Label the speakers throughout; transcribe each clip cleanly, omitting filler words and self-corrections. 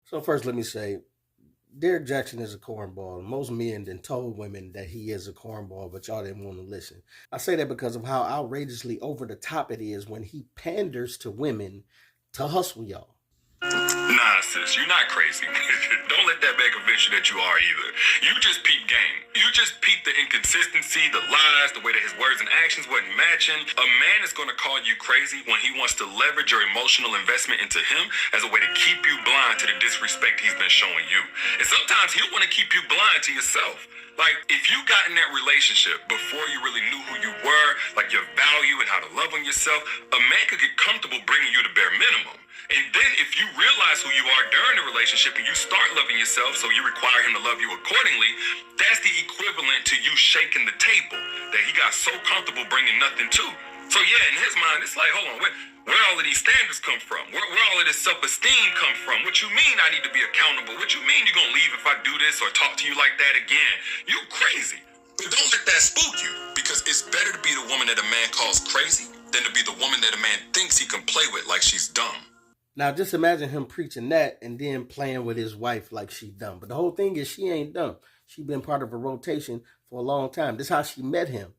Speaker 1: So first, let me say, Derrick Jaxn is a cornball. Most men then told women that he is a cornball, but y'all didn't want to listen. I say that because of how outrageously over the top it is when he panders to women to hustle y'all.
Speaker 2: Nah, sis, you're not crazy. Don't let that man convince you that you are either. You just peep game. You just peep the inconsistency, the lies, the way that his words and actions wasn't matching. A man is going to call you crazy when he wants to leverage your emotional investment into him as a way to keep you blind to the disrespect he's been showing you. And sometimes he'll want to keep you blind to yourself. Like, if you got in that relationship before you really knew who you were, like your value and how to love on yourself, a man could get comfortable bringing you the bare minimum. And then if you realize who you are during the relationship and you start loving yourself, so you require him to love you accordingly, that's the equivalent to you shaking the table that he got so comfortable bringing nothing to. So yeah, in his mind, it's like, hold on, where all of these standards come from? Where all of this self-esteem come from? What you mean I need to be accountable? What you mean you're going to leave if I do this or talk to you like that again? You crazy. But don't let that spook you, because it's better to be the woman that a man calls crazy than to be the woman that a man thinks he can play with like she's dumb.
Speaker 1: Now, just imagine him preaching that and then playing with his wife like she dumb. But the whole thing is she ain't dumb. She been part of a rotation for a long time. This is how she met him.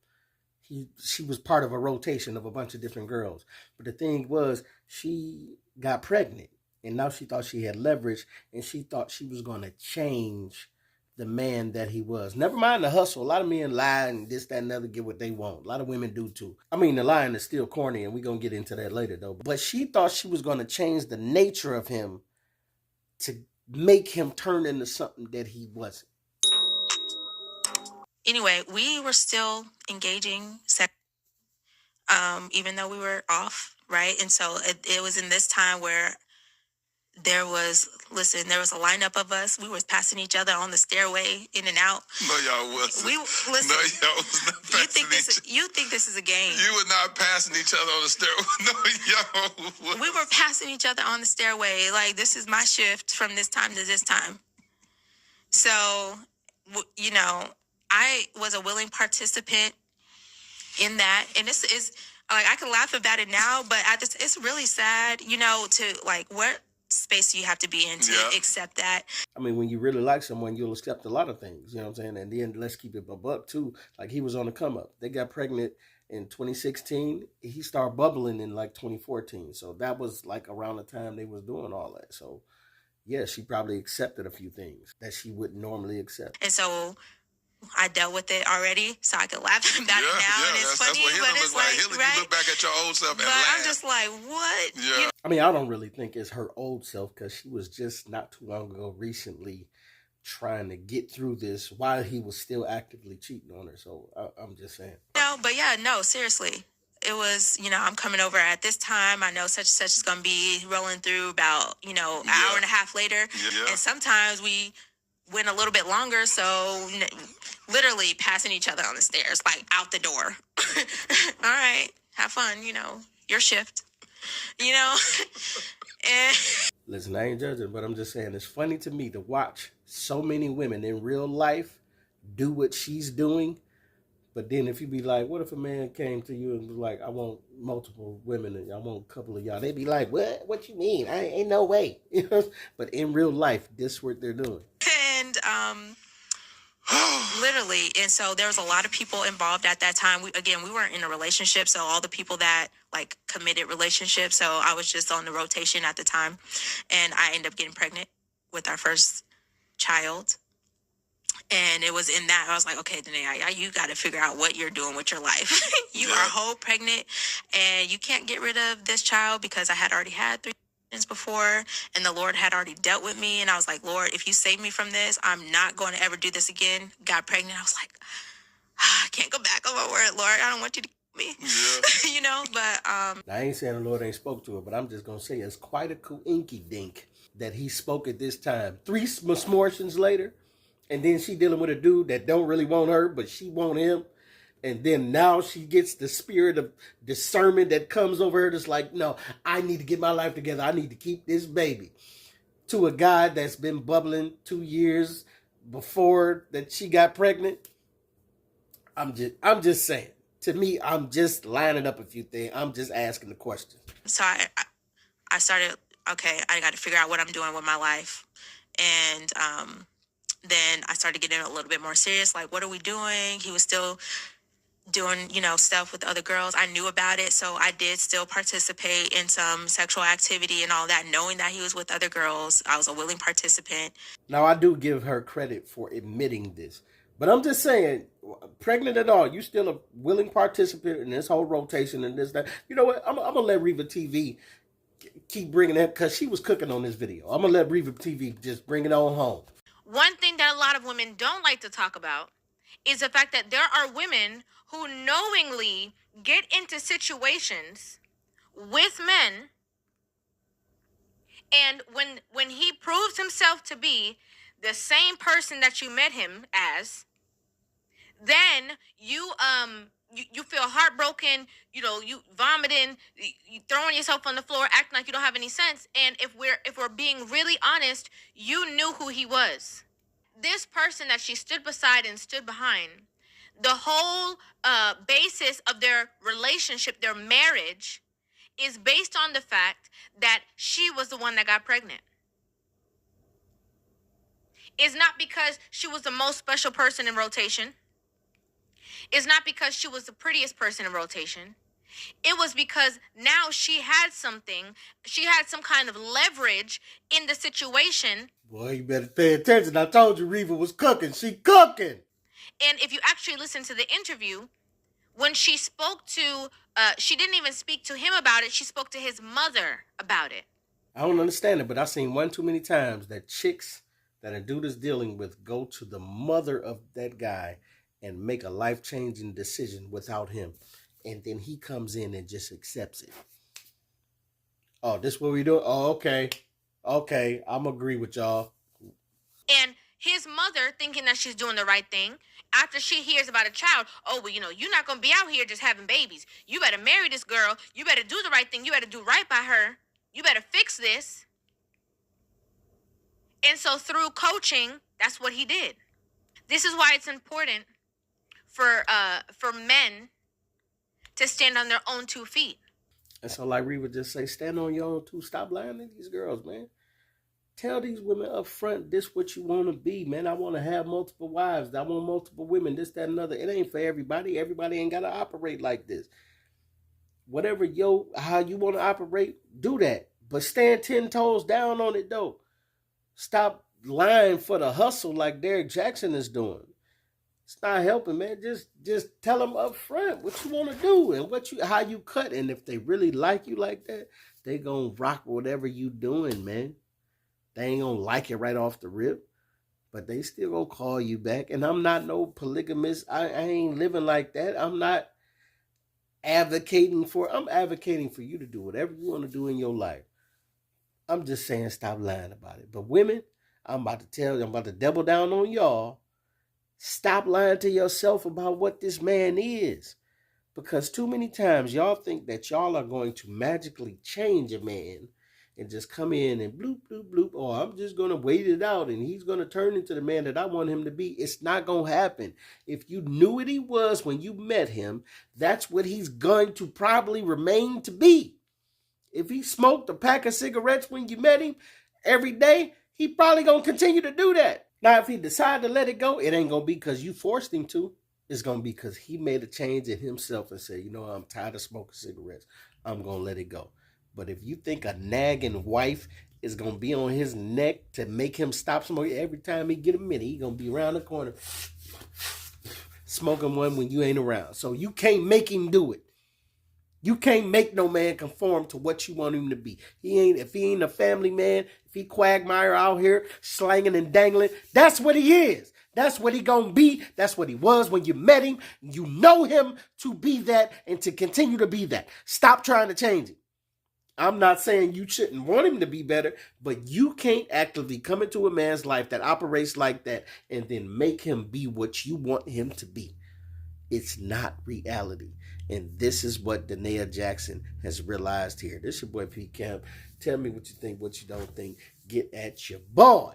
Speaker 1: She was part of a rotation of a bunch of different girls. But the thing was, she got pregnant. And now she thought she had leverage. And she thought she was going to change the man that he was. Never mind the hustle. A lot of men lie and this, that, and the other, get what they want. A lot of women do too. I mean, the lying is still corny, and we're going to get into that later though. But she thought she was going to change the nature of him to make him turn into something that he wasn't.
Speaker 3: Anyway, we were still engaging sex, even though we were off, right? And so it was in this time where there was a lineup of us. We was passing each other on the stairway in and out.
Speaker 2: No, y'all wasn't.
Speaker 3: No, y'all
Speaker 2: was not passing
Speaker 3: you think this is a game.
Speaker 2: You were not passing each other on the stairway. No, y'all wasn't.
Speaker 3: We were passing each other on the stairway. Like, this is my shift from this time to this time. So, I was a willing participant in that. And this is, like, I can laugh about it now, but it's really sad, to, like, what space you have to be in to accept that.
Speaker 1: I mean, when you really like someone, you'll accept a lot of things, you know what I'm saying? And then let's keep it a buck too. Like, he was on the come up. They got pregnant in 2016. He started bubbling in like 2014. So that was like around the time they was doing all that. So yeah, she probably accepted a few things that she wouldn't normally accept.
Speaker 3: And so I dealt with it already, so I can laugh about it now, and it's funny, but it's like, right?
Speaker 2: You look back at your old self and
Speaker 3: laugh.
Speaker 2: I'm
Speaker 3: just like, what?
Speaker 2: Yeah.
Speaker 1: I mean, I don't really think it's her old self, because she was just not too long ago recently trying to get through this while he was still actively cheating on her. So I'm just saying.
Speaker 3: No, but yeah, no, seriously. It was, I'm coming over at this time. I know such and such is going to be rolling through about, an hour and a half later.
Speaker 2: Yeah.
Speaker 3: And sometimes we went a little bit longer, so literally passing each other on the stairs, like out the door. All right, have fun, your shift, And
Speaker 1: listen, I ain't judging, but I'm just saying it's funny to me to watch so many women in real life do what she's doing. But then if you be like, what if a man came to you and was like, I want multiple women and I want a couple of y'all? They'd be like, what? What you mean? Ain't no way. But in real life, this is what they're doing.
Speaker 3: And literally, and so there was a lot of people involved at that time. We weren't in a relationship, so all the people that like committed relationships. So I was just on the rotation at the time, and I ended up getting pregnant with our first child. And it was in that I was like, okay, Danaia, you got to figure out what you're doing with your life. You are whole pregnant, and you can't get rid of this child, because I had already had 3 before, and the Lord had already dealt with me. And I was like, Lord, if you save me from this, I'm not going to ever do this again. Got pregnant. I was like, I can't go back on my word, Lord. I don't want you to kill me.
Speaker 1: Yeah.
Speaker 3: But
Speaker 1: now, I ain't saying the Lord ain't spoke to her, but I'm just gonna say it's quite a coinky dink that he spoke at this time. 3 smortions later, and then she dealing with a dude that don't really want her, but she want him. And then now she gets the spirit of discernment that comes over her. That's like, no, I need to get my life together. I need to keep this baby. To a guy that's been bubbling 2 years before that she got pregnant. I'm just saying. To me, I'm just lining up a few things. I'm just asking the question.
Speaker 3: So I started okay, I got to figure out what I'm doing with my life. And then I started getting a little bit more serious. Like, what are we doing? He was still doing, stuff with other girls. I knew about it, so I did still participate in some sexual activity and all that, knowing that he was with other girls. I was a willing participant.
Speaker 1: Now, I do give her credit for admitting this. But I'm just saying, pregnant at all, you still a willing participant in this whole rotation and this, that. You know what? I'm going to let Rivahtv keep bringing it because she was cooking on this video. I'm going to let Rivahtv just bring it on home.
Speaker 4: One thing that a lot of women don't like to talk about is the fact that there are women who knowingly get into situations with men, and when he proves himself to be the same person that you met him as, then you feel heartbroken, you vomiting, you throwing yourself on the floor, acting like you don't have any sense. And if we're being really honest, you knew who he was. This person that she stood beside and stood behind, the whole basis of their relationship, their marriage, is based on the fact that she was the one that got pregnant. It's not because she was the most special person in rotation. It's not because she was the prettiest person in rotation. It was because now she had something. She had some kind of leverage in the situation.
Speaker 1: Boy, you better pay attention. I told you Riva was cooking. She cooking.
Speaker 4: And if you actually listen to the interview, when she spoke to, she didn't even speak to him about it. She spoke to his mother about it.
Speaker 1: I don't understand it, but I've seen one too many times that chicks that a dude is dealing with go to the mother of that guy and make a life-changing decision without him. And then he comes in and just accepts it. Oh, this what we do? Oh, okay. Okay, I'm agree with y'all.
Speaker 4: And his mother, thinking that she's doing the right thing, after she hears about a child, oh, well, you're not going to be out here just having babies. You better marry this girl. You better do the right thing. You better do right by her. You better fix this. And so through coaching, that's what he did. This is why it's important for men to stand on their own 2 feet.
Speaker 1: And so like Reva just say, stand on your own too. Stop lying to these girls, man. Tell these women up front, this what you want to be, man. I want to have multiple wives. I want multiple women, this, that, and other. It ain't for everybody. Everybody ain't got to operate like this. Whatever how you want to operate, do that. But stand 10 toes down on it, though. Stop lying for the hustle like Derrick Jaxn is doing. It's not helping, man. Just tell them up front what you want to do and how you cut. And if they really like you like that, they gonna rock whatever you doing, man. They ain't gonna like it right off the rip, but they still gonna call you back. And I'm not no polygamist. I ain't living like that. I'm advocating for you to do whatever you want to do in your life. I'm just saying stop lying about it. But women, I'm about to double down on y'all. Stop lying to yourself about what this man is. Because too many times y'all think that y'all are going to magically change a man and just come in and bloop, bloop, bloop. Oh, I'm just going to wait it out and he's going to turn into the man that I want him to be. It's not going to happen. If you knew what he was when you met him, that's what he's going to probably remain to be. If he smoked a pack of cigarettes when you met him every day, he probably going to continue to do that. Now, if he decide to let it go, it ain't going to be because you forced him to. It's going to be because he made a change in himself and said, I'm tired of smoking cigarettes. I'm going to let it go. But if you think a nagging wife is going to be on his neck to make him stop smoking, every time he get a minute, he going to be around the corner smoking one when you ain't around. So you can't make him do it. You can't make no man conform to what you want him to be. If he ain't a family man, if he quagmire out here slanging and dangling, that's what he is. That's what he gonna be. That's what he was when you met him. You know him to be that and to continue to be that. Stop trying to change him. I'm not saying you shouldn't want him to be better, but you can't actively come into a man's life that operates like that and then make him be what you want him to be. It's not reality. And this is what Danaia Jaxn has realized here. This is your boy P. Camp. Tell me what you think, what you don't think. Get at your boy.